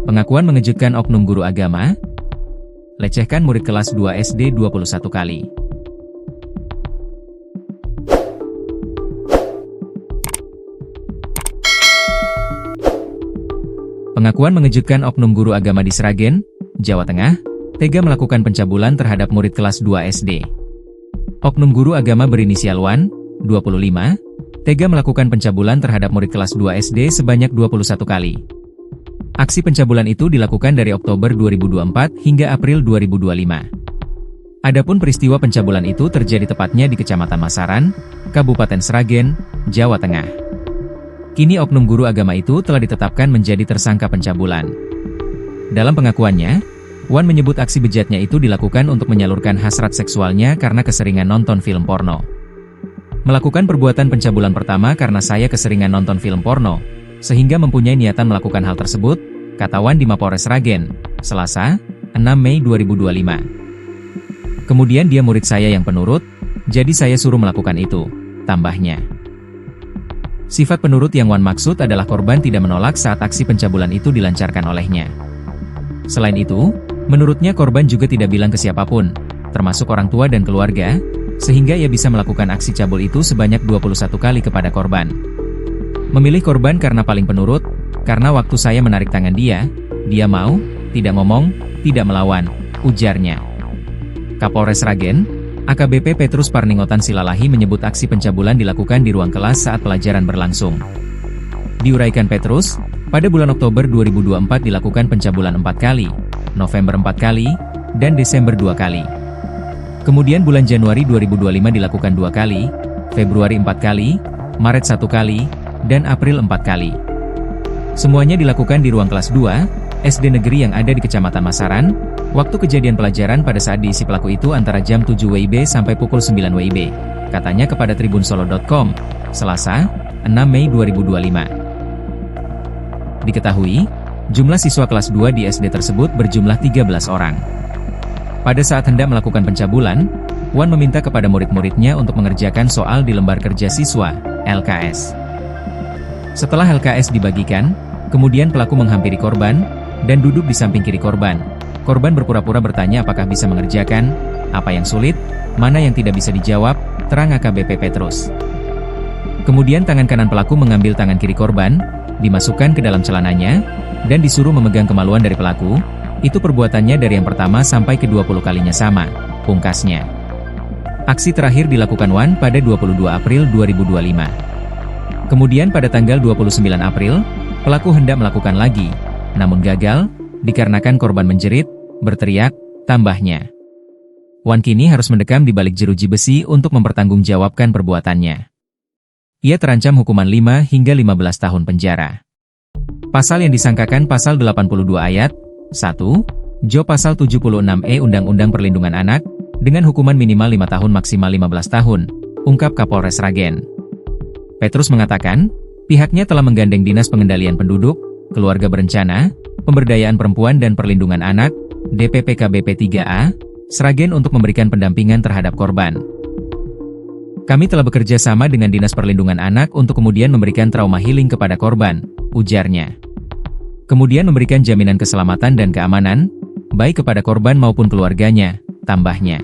Pengakuan mengejutkan oknum guru agama. Lecehkan murid kelas 2 SD 21 kali. Pengakuan mengejutkan oknum guru agama di Sragen, Jawa Tengah, tega melakukan pencabulan terhadap murid kelas 2 SD. Oknum guru agama berinisial Wan, 25, tega melakukan pencabulan terhadap murid kelas 2 SD sebanyak 21 kali. Aksi pencabulan itu dilakukan dari Oktober 2024 hingga April 2025. Adapun peristiwa pencabulan itu terjadi tepatnya di Kecamatan Masaran, Kabupaten Sragen, Jawa Tengah. Kini oknum guru agama itu telah ditetapkan menjadi tersangka pencabulan. Dalam pengakuannya, Wan menyebut aksi bejatnya itu dilakukan untuk menyalurkan hasrat seksualnya karena keseringan nonton film porno. Melakukan perbuatan pencabulan pertama karena saya keseringan nonton film porno, sehingga mempunyai niatan melakukan hal tersebut, kata Wan di Mapolres Sragen, Selasa, 6 Mei 2025. Kemudian dia murid saya yang penurut, jadi saya suruh melakukan itu, tambahnya. Sifat penurut yang Wan maksud adalah korban tidak menolak saat aksi pencabulan itu dilancarkan olehnya. Selain itu, menurutnya korban juga tidak bilang ke siapapun, termasuk orang tua dan keluarga, sehingga ia bisa melakukan aksi cabul itu sebanyak 21 kali kepada korban. Memilih korban karena paling penurut, karena waktu saya menarik tangan dia mau, tidak ngomong, tidak melawan, ujarnya. Kapolres Sragen, AKBP Petrus Parningotan Silalahi menyebut aksi pencabulan dilakukan di ruang kelas saat pelajaran berlangsung. Diuraikan Petrus, pada bulan Oktober 2024 dilakukan pencabulan 4 kali, November 4 kali, dan Desember 2 kali. Kemudian bulan Januari 2025 dilakukan 2 kali, Februari 4 kali, Maret 1 kali, dan April 4 kali. Semuanya dilakukan di ruang kelas 2, SD negeri yang ada di Kecamatan Masaran. Waktu kejadian pelajaran pada saat diisi pelaku itu antara jam 7 WIB sampai pukul 9 WIB, katanya kepada tribunsolo.com, Selasa, 6 Mei 2025. Diketahui, jumlah siswa kelas 2 di SD tersebut berjumlah 13 orang. Pada saat hendak melakukan pencabulan, Wan meminta kepada murid-muridnya untuk mengerjakan soal di lembar kerja siswa, LKS. Setelah LKS dibagikan, kemudian pelaku menghampiri korban, dan duduk di samping kiri korban. Korban berpura-pura bertanya apakah bisa mengerjakan, apa yang sulit, mana yang tidak bisa dijawab, terang AKBP Petrus. Kemudian tangan kanan pelaku mengambil tangan kiri korban, dimasukkan ke dalam celananya, dan disuruh memegang kemaluan dari pelaku. Itu perbuatannya dari yang pertama sampai ke 20 kalinya sama, pungkasnya. Aksi terakhir dilakukan Wan pada 22 April 2025. Kemudian pada tanggal 29 April, pelaku hendak melakukan lagi, namun gagal, dikarenakan korban menjerit, berteriak, tambahnya. Wan kini harus mendekam di balik jeruji besi untuk mempertanggungjawabkan perbuatannya. Ia terancam hukuman 5 hingga 15 tahun penjara. Pasal yang disangkakan Pasal 82 Ayat 1, Jo Pasal 76E Undang-Undang Perlindungan Anak, dengan hukuman minimal 5 tahun maksimal 15 tahun, ungkap Kapolres Sragen. Petrus mengatakan, pihaknya telah menggandeng Dinas Pengendalian Penduduk, Keluarga Berencana, Pemberdayaan Perempuan dan Perlindungan Anak, DPPKBP 3A, Sragen untuk memberikan pendampingan terhadap korban. Kami telah bekerja sama dengan Dinas Perlindungan Anak untuk kemudian memberikan trauma healing kepada korban, ujarnya. Kemudian memberikan jaminan keselamatan dan keamanan, baik kepada korban maupun keluarganya, tambahnya.